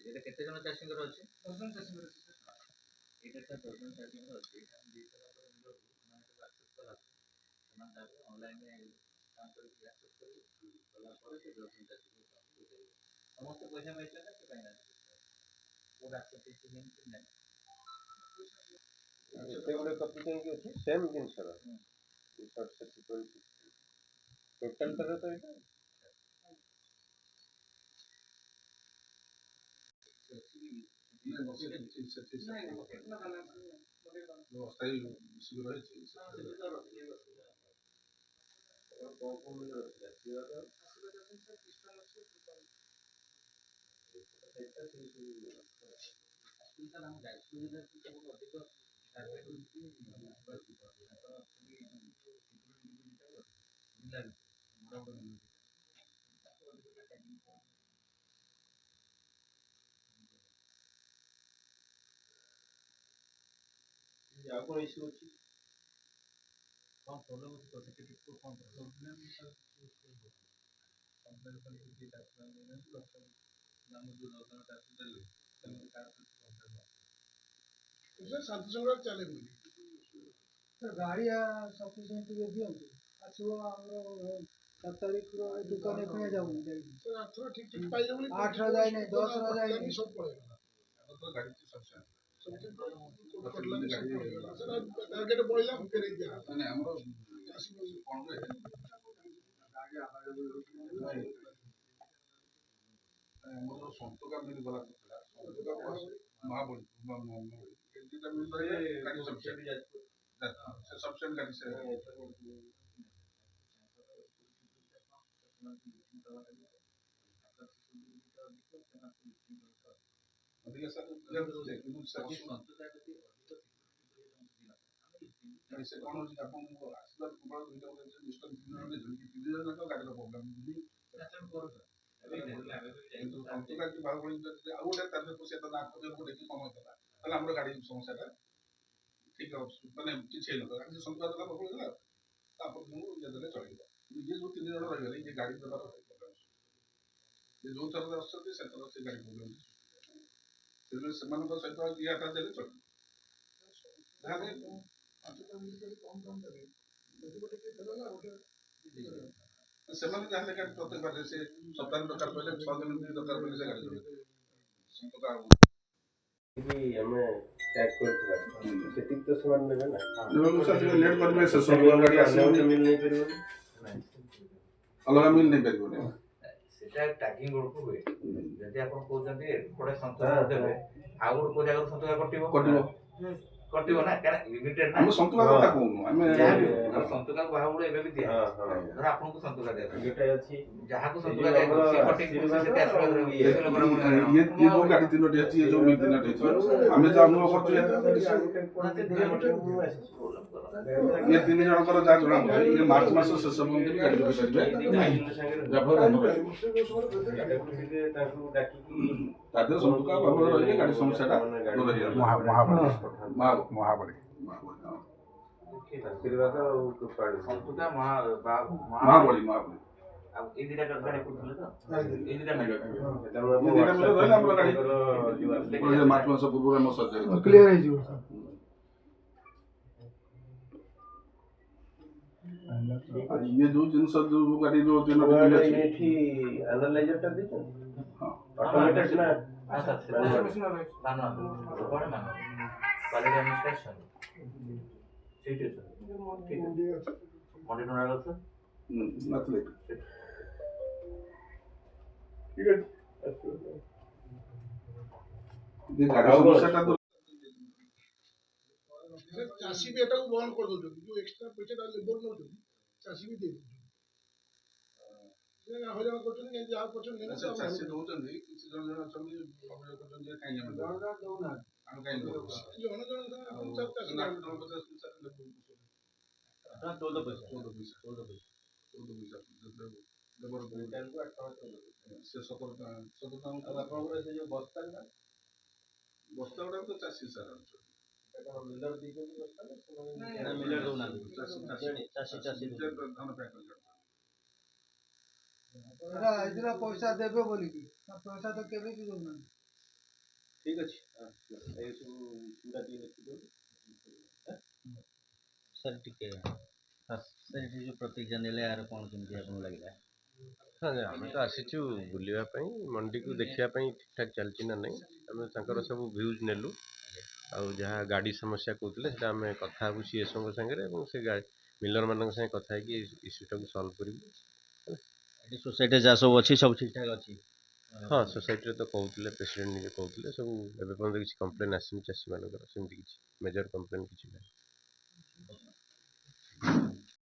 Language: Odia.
এটা কেତେ ଜଣ ଚାଷୀଙ୍କର ଅଛି? 10 ଜଣ ଚାଷୀଙ୍କର ଅଛି ସାର୍। ଏଇଟା ସାର୍ 10 ଜଣ ଚାଷୀଙ୍କର ଅଛି। ଏଇଟା ଆମେ ଦେଇସାରିଲା ପରେ ମିଳରୁ ସେମାନେ ସବୁ ଆକ୍ସେସ୍ କଲା ସେମାନେ ତାପରେ ଅନଲାଇନରେ କାମ କରିକି ଆକ୍ସେସ୍ କରିବେ କଲା ପରେ ସେ 10 ଜଣ ଚାଷୀକୁ ବୁଝେଇବେ। ସମସ୍ତେ ପଇସା ପାଇଲେ ନା ସେ ପାଇନାହାନ୍ତି? କୋଉଟା ଆକ୍ସେସ୍ ହେଇଛି କି ନାହିଁ? ଏତେ ଗୁଡେ କପି କାହିଁକି ଅଛି? ସେମ୍ ଜିନିଷର ଟୋଟାଲଟାରେ ତ ଏଇଟା ଆଉ କଣ ଇସ୍ୟୁ ଅଛି? କଣ ପ୍ରୋବ୍ଲେମ୍ ଅଛି ତ ସେଠି କଣ ପ୍ରୋବ୍ଲେମ୍ ଶାନ୍ତି ସଂଗ୍ରାମ ଚାଲେନି ଗାଡି ସଫିସିଏଣ୍ଟ ଟିକେ ଦିଅନ୍ତୁ ଆସିବ ଆମର 7 ତାରିଖର ଦୋକାନ ଏଖୁଣା ଯାଉନି ଠିକ ପାଇଲେ ବୋଲି 8 ର ଯାଇ ନାହିଁ 10 ର ଯାଇ ନାହିଁ ସବୁ ପଳେଇଗଲା ଗାଡି ଟାର୍ଗେଟ ପଳେଇଲା ଫେରେଇ ଦିଆ ମାନେ ଆମର କଣ ଆମର ସନ୍ତକା ମିଲ୍ ଗଲା ମହାବଳି ଦୁଇଟା ମିଲ୍ ରହିଲେ ଗାଡି ସଫିସିଏଣ୍ଟ ଗାଡି ସେ ଅଧିକା ସାର୍ କିନ୍ତୁ ସେ କଣ ହଉଛି ଆପଣଙ୍କୁ ଆସିବା ପୂର୍ବରୁ ଦୁଇଟା ଡିଷ୍ଟାନ୍ସ 3 ଜଣ ଗାଡିର ପ୍ରୋବ୍ଲେମ୍ କିନ୍ତୁ ସନ୍ତୁକା ବାହୁବଳି ଯଦି ଆଉ ଗୋଟେ ତାର ସେଟା ନା ଦେଖି କମ ହେଇଥିଲା ତାହେଲେ ଆମର ଗାଡି ସମସ୍ୟାଟା ଠିକ ମାନେ କିଛି ହେଇନଥିଲା ସନ୍ତୁକା ଦେଲା ବାହୁବଳି ହେଲା ତାପରେ ମୁଁ ଇଏ ଦେଲେ ଚଳିବ ଇଏ ଯୋଉ 3 ଜଣ ରହିଗଲେ ଇଏ ଗାଡି ଦେବାର ଯୋଉ ଥରରେ ଆସୁଛନ୍ତି ସେଥର ସେ ଗାଡି ପ୍ରୋବ୍ଲେମ୍ ସେଥିପାଇଁ ସେମାନଙ୍କ ସହିତ ଇଏଟା ଦେଲେ ଚଳିବ ସେମାନେ ଯାହେଲେ ଗାଡି ପ୍ରତ୍ୟେକ ବାରରେ ସେ ସପ୍ତାହ ଦରକାର ପଇଲେ 6 ଦିନ ଦରକାର ପଇଲେ ସେ ଗାଡି ଚଲେଇବେ ଆମେ ଟ୍ୟାଗ କରିଥିବା ସେତିକି ତ ସେମାନେ ନେବେ ନା ଲେଟ୍ କରିବେ ସେ ସବୁ ଗାଡି ଆସିବନି ମିଲ୍ ନେଇପାରିବନି ଅଲଗା ମିଲ୍ ନେଇପାରିବନି ସେଟା ଟ୍ୟାଗିଂ ବେଳକୁ ହୁଏ ଯଦି ଆପଣ କହୁଛନ୍ତି ଏପଟେ ସନ୍ତୁଳା ଦେବେ ଆଉ ଗୋଟେ କୋଉ ଜାଗାରୁ ସନ୍ତୁଳା କଟିବ ନା କାରଣ ଲିମିଟେଡ୍ ନା ଆମେ ସନ୍ତୁଳା କଥା କହୁନୁ ଆମେ ସନ୍ତୁଳା ବାହୁବଳି ଏବେ ବି ଦିଆ ଧର ଆପଣଙ୍କୁ ସନ୍ତୁଳା ଦିଆ ଗୋଟେ ଅଛି ଯାହାକୁ ସନ୍ତୁଳା ଦିଆ ସେ କଟିଂ ସେତେ ଆସିବ ଇଏ ଯୋଉ ଗାଡି ତିନୋଟି ଅଛି ଇଏ ଯୋଉ ମିଲ୍ ତିନୋଟି ଅଛି ଆମେ ଯୋଉ ଅନୁଭବ କରୁଛୁ ଇଏ 3 ଜଣଙ୍କର ଯାହା ଜଣା ପଡେ ଇଏ ମାର୍ଚ୍ଚ ମାସ ଶେଷ ପର୍ଯ୍ୟନ୍ତ ବି ଗାଡି ଚଲେଇପାରିବେ ତାদের ସନ୍ତୁକା ବାହୁବଳି ରହିଲେ ଗାଡି ସମସ୍ୟାଟା ଦୂର ହେଇଯାଏ ମହାବଳି ଆଶୀର୍ବାଦ ଆଉ ସନ୍ତୁକା ମହାବଳି ଆଉ ଏଇ ଦିଟା ଗାଡି କରୁଥିଲେ ତ ଏଇ ଦିଟା ରହିଲେ ଆମର ଗାଡି ମାର୍ଚ୍ଚ ମାସ ପୂର୍ବରୁ ଆମ ସର୍ଜରୀ କ୍ଲିୟର ହେଇଯିବ ଇଏ ଯୋଉ ଜିନିଷ ଯୋଉ ଗାଡି ଯୋଉ ଏଠି ଆନାଲାଇଜରଟା ଦେଇଛନ୍ତି ଅଟୋମେଟେଡ୍ ନା ନଥିଲେ ଚାଷୀ ବି ଏଟାକୁ ବନ୍ଦ କରିଦଉଛନ୍ତି ଯୋଉ ଏକ୍ସଟ୍ରା ପଇସାଟା ଲେବର ନଉଛନ୍ତି ଚାଷୀ ବି ଦେଇ ଦଉଛନ୍ତି ହଇରାଣ କରୁଛନ୍ତି କେମିତି ଯାହା କରୁଛନ୍ତି ଚାଷୀ ଦଉଛନ୍ତି କିଛି ଜଣ ଜଣ ଅଛନ୍ତି ଅଭିଯୋଗ କରୁଛନ୍ତି ଯେ କାହିଁକି ଆମେ ଦଉନାହାନ୍ତି ଆମେ କାହିଁକି ଜଣ ସେ 17 ଟଙ୍କା ଆପଣଙ୍କର ସେ ଯୋଉ ବସ୍ତା ଗୁଡାକ ତ ଚାଷୀ ସାର ଆଣୁଛନ୍ତି ମିଲର ଦେଇଛନ୍ତି ବସ୍ତା ନା ସେମାନେ ନା ମିଲର ଦଉନାହାନ୍ତି ଚାଷୀ ଚାଷୀ ନିଜେ ଧାନ ପ୍ୟାକ୍ କରି ଏଥିର ପଇସା ଦେବେ ବୋଲିକି ପଇସା ତ କେବେ ବି ଦଉନାହାନ୍ତି। ଠିକ ଅଛି ଏଇ ସବୁ ଇସ୍ୟୁଟା ଟିକେ ଲେଖିଦିଅନ୍ତୁ। ସାର୍ ଟିକେ ସାର୍ ଏଠି ଯେଉଁ ପ୍ରତିକ୍ରିୟା ନେଲେ ଏହାର କ'ଣ କେମିତି ଆପଣଙ୍କୁ ଲାଗିଲା? ହଁ ଆମେ ତ ଆସିଛୁ ବୁଲିବା ପାଇଁ ମଣ୍ଡିକୁ ଦେଖିବା ପାଇଁ ଠିକଠାକ୍ ଚାଲିଛି ନା ନାହିଁ ଆମେ ତାଙ୍କର ସବୁ ଭ୍ୟୁଜ୍ ନେଲୁ ଆଉ ଯାହା ଗାଡ଼ି ସମସ୍ୟା କହୁଥିଲେ ସେଟା ଆମେ କଥା ହେବୁ ସିଏସ୍ଓଙ୍କ ସାଙ୍ଗରେ ଏବଂ ସେ ମିଲରମାନଙ୍କ ସାଙ୍ଗେ କଥା ହେଇକି ଇସ୍ୟୁଟାକୁ ସଲ୍ଭ କରିବୁ। ଏଠି ସୋସାଇଟିରେ ଯାହା ସବୁ ଅଛି ସବୁ ଠିକ୍ଠାକ୍ ଅଛି? ହଁ ସୋସାଇଟିରେ ତ କହୁଥିଲେ ପ୍ରେସିଡେଣ୍ଟ ନିଜେ କହୁଥିଲେ ସବୁ ଏବେ ପର୍ଯ୍ୟନ୍ତ କିଛି କମ୍ପ୍ଲେନ୍ ଆସିନି ଚାଷୀମାନଙ୍କର ସେମିତି କିଛି ମେଜର କମ୍ପ୍ଲେନ୍ କିଛି ନାହିଁ।